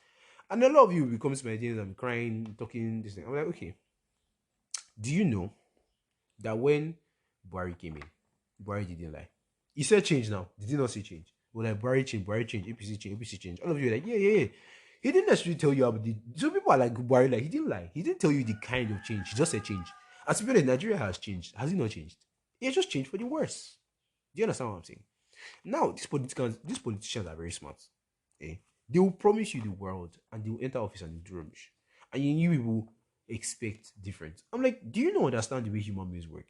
And a lot of you will come to my DMs and be crying, talking this thing. I'm like, okay, do you know that when Buhari came in, Buhari didn't lie. He said change now. Did he not say change? Well, like Buhari change, APC change, APC change. All of you are like, yeah, yeah, yeah. He didn't necessarily tell you about the. Some people are like Buhari, like he didn't lie. He didn't tell you the kind of change. He just said change. As to be honest, Nigeria has changed. Has it not changed? It just changed for the worse. Do you understand what I'm saying? Now, these politicians are very smart. Eh? They will promise you the world and they will enter office and they'll do rubbish. And you people expect different. I'm like, do you not understand the way human beings work?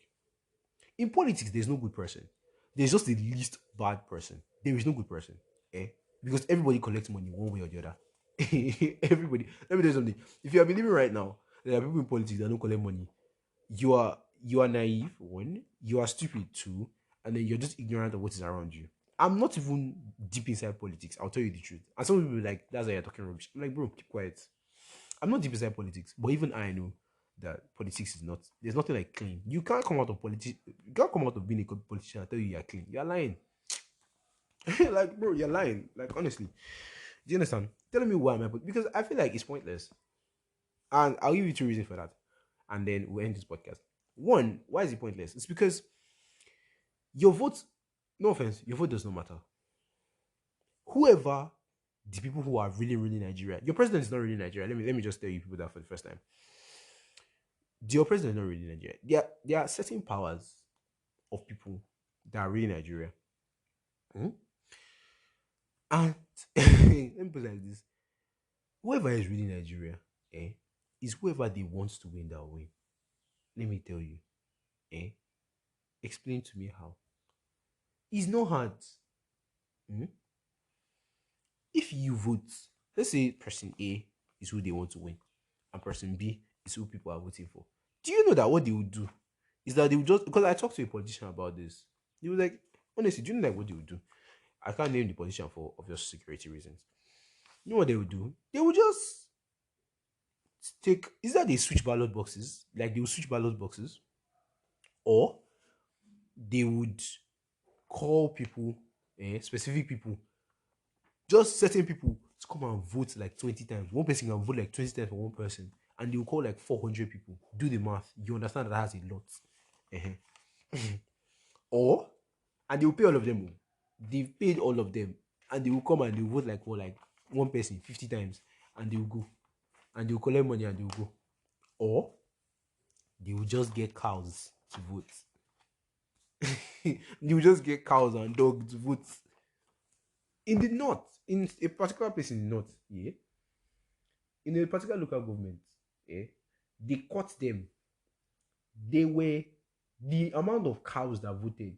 In politics, there's no good person. There's just the least bad person. There is no good person. Eh? Because everybody collects money one way or the other. Everybody. Let me tell you something. If you are believing right now, there are people in politics that don't collect money. You are naive, one, you are stupid, two, and then you're just ignorant of what is around you. I'm not even deep inside politics, I'll tell you the truth. And some people will be like, that's why you're talking rubbish. I'm like, bro, keep quiet. I'm not deep inside politics, but even I know that politics is not. There's nothing like clean. You can't come out of politics. You can't come out of being a good politician and tell you you're clean. You're lying. Like, bro, you're lying. Like, honestly, do you understand? Telling me why am I? Because I feel like it's pointless, and I'll give you two reasons for that, and then we'll end this podcast. One, why is it pointless? It's because your vote. No offense, your vote does not matter. Whoever the people who are really, really Nigeria. Your president is not really Nigeria. Let me just tell you people that for the first time. Your president is not really Nigeria. There are certain powers of people that are really Nigeria. Hmm? And let me put it like this. Whoever is really Nigeria, is whoever they want to win that win. Let me tell you. Eh? Explain to me how. It's not hard. Hmm? If you vote, let's say person A is who they want to win, and person B is who people are voting for. Do you know that what they would do is that they would just, because I talked to a politician about this. He was like, honestly, do you know like what they would do? I can't name the politician for obvious security reasons. You know what they would do? They would just take, is that they switch ballot boxes? Like they would switch ballot boxes, or they would call people, specific people, just certain people to come and vote like 20 times. One person can vote like 20 times for one person, and they will call like 400 people. Do the math. You understand that has a lot. Or, and they will pay all of them. They've paid all of them, and they will come and they will vote like for like one person 50 times, and they will go, and they will collect money and they will go. Or they will just get cows to vote. They will just get cows and dogs to vote. In the north, in a particular place in the north, yeah, in a particular local government, yeah, they caught them. They were the amount of cows that voted,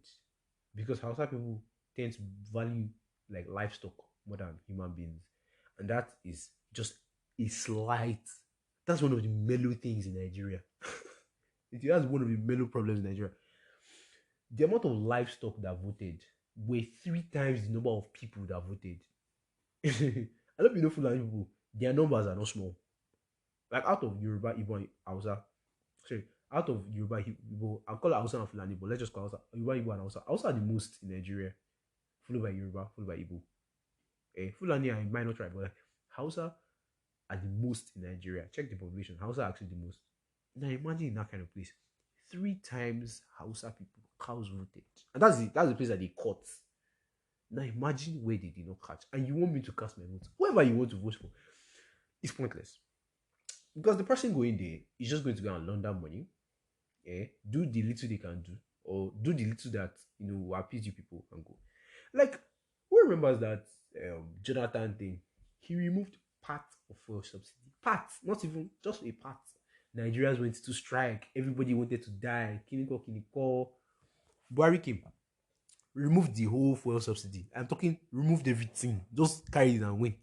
because Hausa people tend to value like livestock more than human beings, and that is just a slight. That's one of the mellow things in Nigeria. That's one of the mellow problems in Nigeria. The amount of livestock that voted were three times the number of people that voted. I don't know Fulani people, their numbers are not small. Like out of Yoruba, Igbo, and Hausa, sorry, out of Yoruba, Igbo, I'll call it Hausa and Fulani, but let's just call Hausa, Yoruba, Igbo, and Hausa. Hausa are the most in Nigeria, followed by Yoruba, followed by Igbo. Fulani are a minor tribe, but like, Hausa are the most in Nigeria. Check the population. Hausa are actually the most. Now imagine in that kind of place, three times Hausa people, cows voted, and that's the place that they caught. Now imagine where they did not catch, and you want me to cast my vote. Whoever you want to vote for, it's pointless. Because the person going there is just going to go and launder money, do the little they can do, or do the little that will appease you people and go. Like, who remembers that Jonathan thing, he removed part of fuel subsidy. Part, not even just a part. Nigerians went to strike. Everybody wanted to die. Kiniko, Kiniko. Buhari came, removed the whole fuel subsidy. I'm talking, removed everything. Just carried it and went.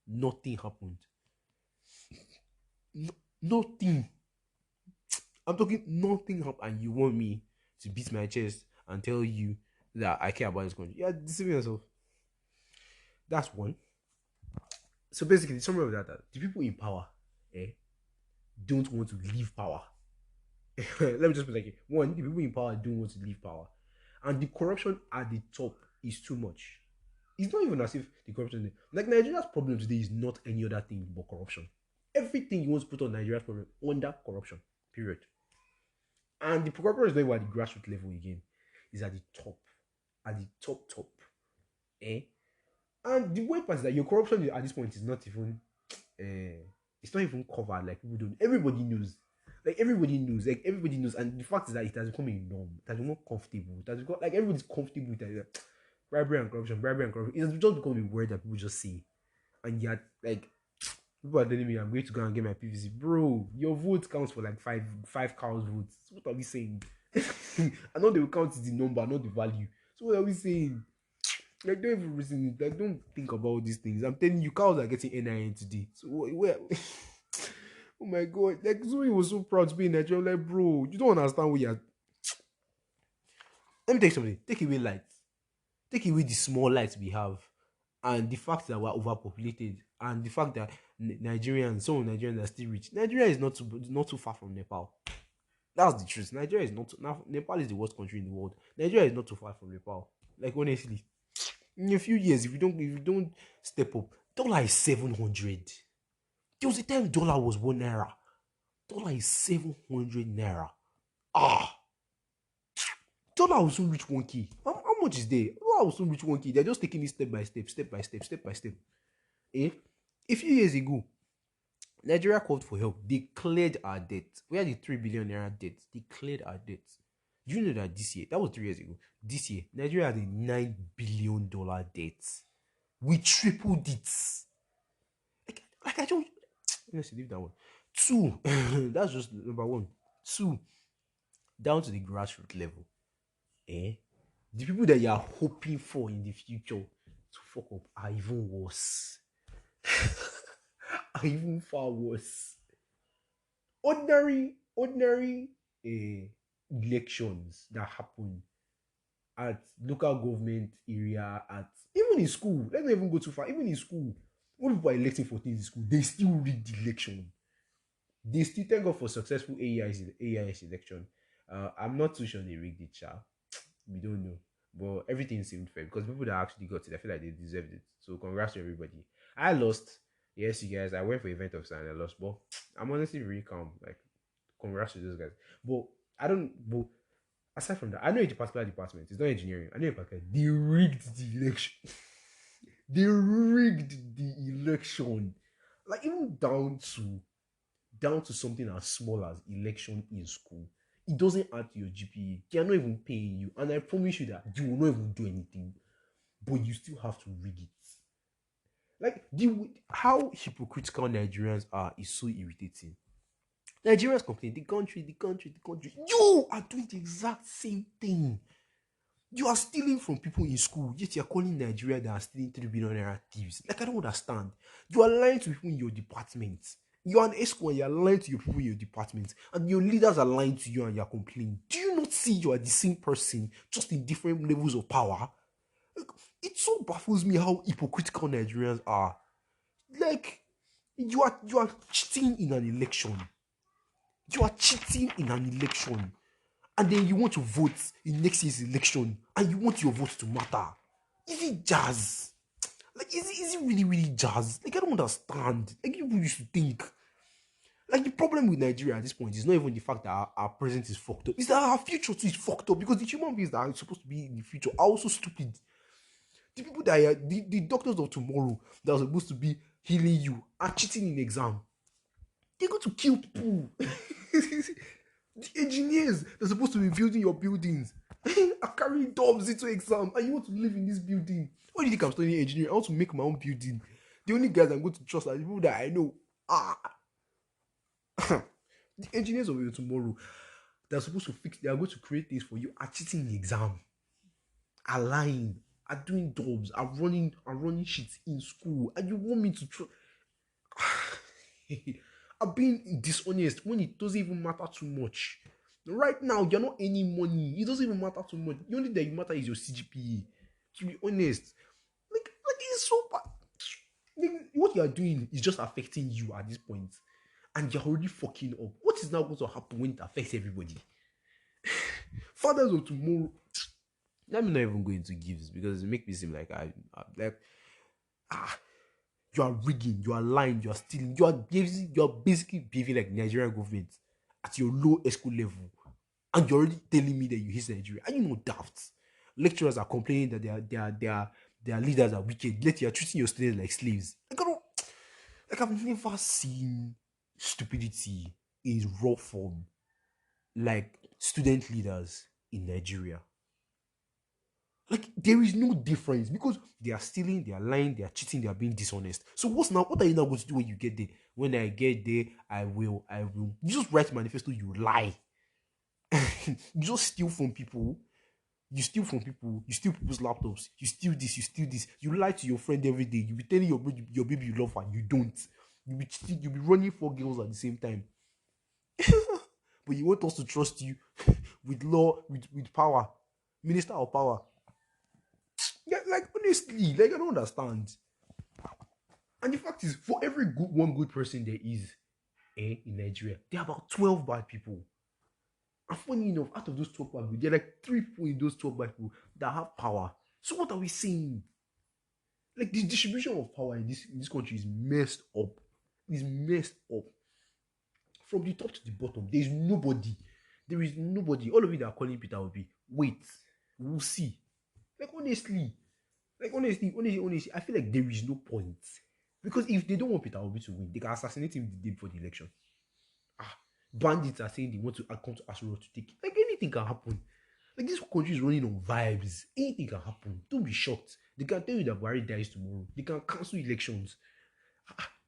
Nothing happened. Nothing. I'm talking, nothing happened. And you want me to beat my chest and tell you that I care about this country? Yeah, deceiving yourself. That's one. So basically, the summary of that, the people in power eh, don't want to leave power. Let me just put like one, the people in power don't want to leave power. And the corruption at the top is too much. It's not even as if the corruption, like Nigeria's problem today is not any other thing but corruption. Everything you want to put on Nigeria's problem under corruption. Period. And the corruption is not even at the grassroots level again. It's at the top. At the top. Eh? And the weird part is that your corruption at this point is not even it's not even covered. Like people don't, everybody knows. Like everybody knows, and the fact is that it has become a norm. It has become comfortable. It has become like everybody's comfortable with it. Like, bribery and corruption. It has just become a word that people just say. And yet, like, people are telling me I'm going to go and get my PVC. Bro, your vote counts for like five cows votes. What are we saying? I know they will count the number, not the value. So what are we saying? Like, don't even reason it. Like, don't think about these things. I'm telling you, cows are getting NIN today. So where? Oh my god! Like Zoe was so proud to be in Nigeria. Like, bro, you don't understand what you're. Let me take something. Take away lights. Take away the small lights we have, and the fact that we're overpopulated, and the fact that Nigerians, some Nigerians are still rich. Nigeria is not too far from Nepal. That's the truth. Nigeria is not. Nepal is the worst country in the world. Nigeria is not too far from Nepal. Like honestly, in a few years, if you don't step up, dollar is 700. There was a time dollar was 1 naira. Dollar is 700 naira. Ah, dollar will soon reach 1K. How much is there? Dollar will soon reach 1K. They're just taking it step by step. Eh? A few years ago, Nigeria called for help. They cleared our debt. We had the 3 billion naira debt. They cleared our debt. Do you know that this year, that was 3 years ago, this year, Nigeria had a $9 billion debt. We tripled it. Like I don't. Let's leave that one. Two, that's just number one. Two, down to the grassroots level. The people that you are hoping for in the future to fuck up are even worse. Are even far worse. Ordinary elections that happen at local government area, at even in school. Let's not even go too far. Even in school, when people are electing for things in school, they still rig the election. They still thank God for successful AIS election. I'm not too sure they rigged it, child. We don't know. But everything seemed fair because people that actually got it, I feel like they deserved it. So congrats to everybody. I lost. Yes, you guys. I went for event officer and I lost. But I'm honestly really calm. Like, congrats to those guys. But I don't. But aside from that, I know a particular department. It's not engineering. I know a particular. They rigged the election. They rigged the election. Like even down to something as small as election in school. It doesn't add to your GPA. They are not even paying you. And I promise you that you will not even do anything. But you still have to rig it. Like, how hypocritical Nigerians are is so irritating. Nigerians complain, the country. You are doing the exact same thing. You are stealing from people in school, yet you are calling Nigeria that are stealing 3 billion naira thieves. Like, I don't understand. You are lying to people in your department. You are an ESCO and you are lying to your people in your department. And your leaders are lying to you and you are complaining. Do you not see you are the same person, just in different levels of power? Like, it so baffles me how hypocritical Nigerians are. Like, you are cheating in an election. And then you want to vote in next year's election and you want your vote to matter. Is it jazz? Like, is it really, really jazz? Like, I don't understand. Like, people used to think. Like, the problem with Nigeria at this point is not even the fact that our present is fucked up. It's that our future too is fucked up because the human beings that are supposed to be in the future are also stupid. The people that are, the doctors of tomorrow that are supposed to be healing you are cheating in exam. They're going to kill people. The engineers that are supposed to be building your buildings I'm carrying dogs into exam, and you want to live in this building. Why do you think I'm studying engineering? I want to make my own building. The only guys I'm going to trust are the people that I know. Ah, the engineers of your tomorrow, they're supposed to fix, they are going to create things for you, are cheating in the exam, are lying, are doing jobs, are running shit in school, and you want me to trust? Are being dishonest when it doesn't even matter too much. Right now, you're not earning money. It doesn't even matter too much. The only thing that matter is your CGPA. To be honest, like it's so bad. Like, what you are doing is just affecting you at this point, and you're already fucking up. What is now going to happen when it affects everybody? Fathers of tomorrow. Let me not even go into gifts because it makes me seem like I like ah you are rigging, you are lying, you are stealing, you are basically behaving like Nigerian government at your low school level, and you're already telling me that you hate Nigeria. Are you no daft? Lecturers are complaining that their leaders are wicked. Yet you are treating your students like slaves. Like, I don't, like I've never seen stupidity in raw form like student leaders in Nigeria. Like there is no difference because they are stealing, they are lying, they are cheating, they are being dishonest. So what's now? What are you now going to do when you get there? When I get there, I will. You just write manifesto, you lie. You just steal from people. You steal from people. You steal people's laptops. You steal this. You steal this. You lie to your friend every day. You be telling your baby you love her. You don't. You be cheating. You be running for girls at the same time. But you want us to trust you with law, with power, minister of power. Yeah, like honestly, like I don't understand. And the fact is, for every one good person there is in Nigeria, there are about 12 bad people. And funny enough, out of those 12 bad people, there are like 3 people in those 12 bad people that have power. So what are we saying? Like the distribution of power in this country is messed up. It's messed up. From the top to the bottom, there is nobody. There is nobody. All of you that are calling Peter Obi, wait, we'll see. Like honestly, honestly, I feel like there is no point. Because if they don't want Peter Obi to win, they can assassinate him the day before the election. Ah, bandits are saying they want to come to Asura to take it. Like anything can happen. Like this country is running on vibes. Anything can happen. Don't be shocked. They can tell you that Buhari dies tomorrow. They can cancel elections.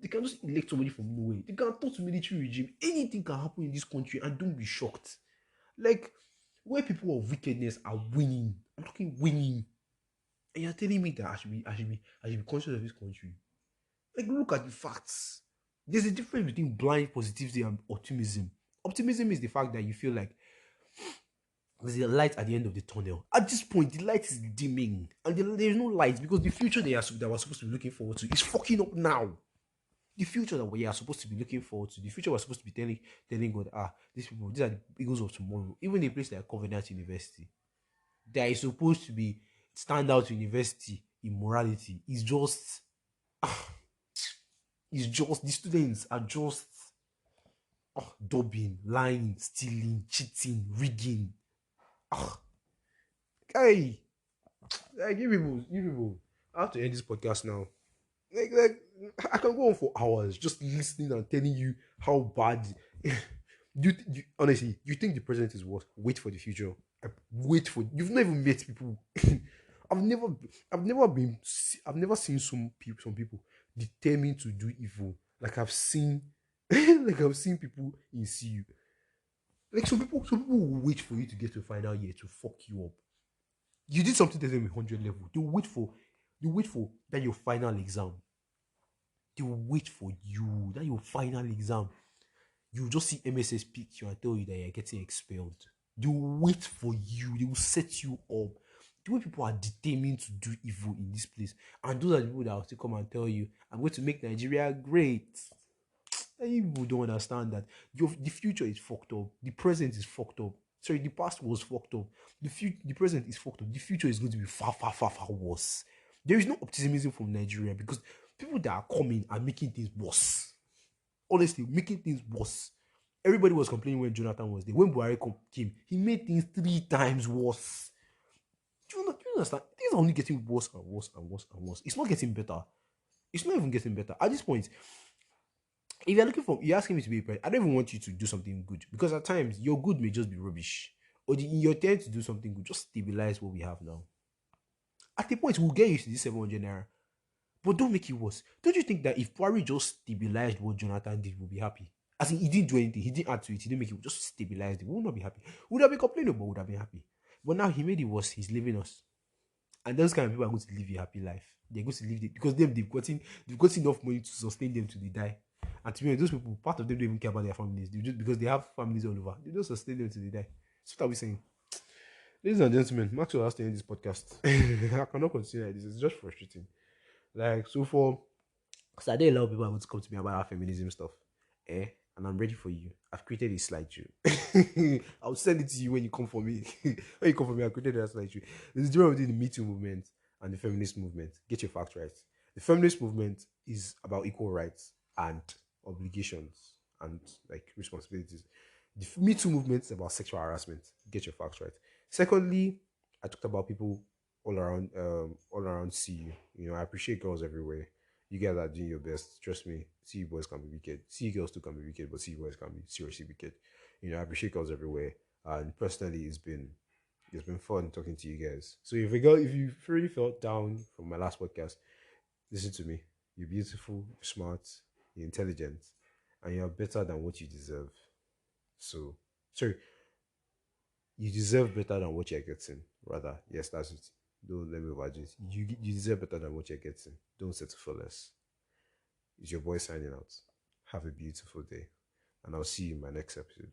They can just elect somebody from nowhere. They can talk to military regime. Anything can happen in this country, and don't be shocked. Like where people of wickedness are winning. I'm talking winning. And you're telling me that I should be conscious of this country. Like, look at the facts. There's a difference between blind positivity and optimism. Optimism is the fact that you feel like there's a light at the end of the tunnel. At this point, the light is dimming, and there's no light because the future that we're supposed to be looking forward to is fucking up now. The future that we are supposed to be looking forward to, the future we're supposed to be telling God, these are the eagles of tomorrow. Even a place like Covenant University, that is supposed to be standout university in morality, is just the students are just dubbing, lying, stealing, cheating, rigging. Hey, give people. I have to end this podcast now. Like I can go on for hours just listening and telling you how bad. Honestly, you think the president is what? Wait for the future. Wait for. You've never met people. I've never, I've never seen some people determined to do evil. Like I've seen, like I've seen people in CU. Like some people will wait for you to get to a final year to fuck you up. You did something to them 100 level. They wait for that your final exam. They will wait for you that your final exam. You will just see MSS pick you and tell you that you're getting expelled. They will wait for you. They will set you up. The way people are determined to do evil in this place, and those are the people that will still come and tell you, "I'm going to make Nigeria great." And you people don't understand that the future is fucked up. The present is fucked up. Sorry, the past was fucked up. The present is fucked up. The future is going to be far, far, far, far worse. There is no optimism from Nigeria because people that are coming are making things worse. Honestly, making things worse. Everybody was complaining when Jonathan was there. When Buhari came, he made things 3 times worse. Do you understand? Things are only getting worse and worse and worse and worse. It's not getting better. It's not even getting better. At this point, if you're asking me to be a parent, I don't even want you to do something good because at times your good may just be rubbish. or in your turn to do something good, just stabilize what we have now. At a point, we'll get used to this 700 naira. But don't make it worse. Don't you think that if Puari just stabilized what Jonathan did, we'll be happy? As in, he didn't do anything, he didn't add to it, he didn't make it, just stabilized it. We will not be happy. We would have been complaining, but we would have been happy. But now he made it worse, he's leaving us. And those kind of people are going to live a happy life. They're going to live it because they've got enough money to sustain them to the die. And to be honest, those people, part of them don't even care about their families. They just because they have families all over. They don't sustain them to the die. That's what are we saying? Ladies and gentlemen, Maxwell has to end this podcast. I cannot continue like this. It's just frustrating. Like so for because I did a lot of people are going to come to me about our feminism stuff. And I'm ready for you. I've created a slideshow. I'll send it to you when you come for me. When you come for me, I created a slideshow. There's a difference between the Me Too movement and the feminist movement. Get your facts right. The feminist movement is about equal rights and obligations and like responsibilities. The Me Too movement is about sexual harassment. Get your facts right. Secondly, I talked about people all around see you. You know, I appreciate girls everywhere. You guys are doing your best. Trust me. See boys can be wicked. See girls too can be wicked, but see boys can be seriously wicked. You know, I appreciate girls everywhere. And personally, it's been fun talking to you guys. So if you really felt down from my last podcast, listen to me. You're beautiful, you're smart, you're intelligent, and you're better than what you deserve. So sorry, you deserve better than what you're getting. Rather, yes, that's it. Don't let me overdo it. You deserve better than what you're getting. Don't settle for less. It's your boy signing out. Have a beautiful day, and I'll see you in my next episode.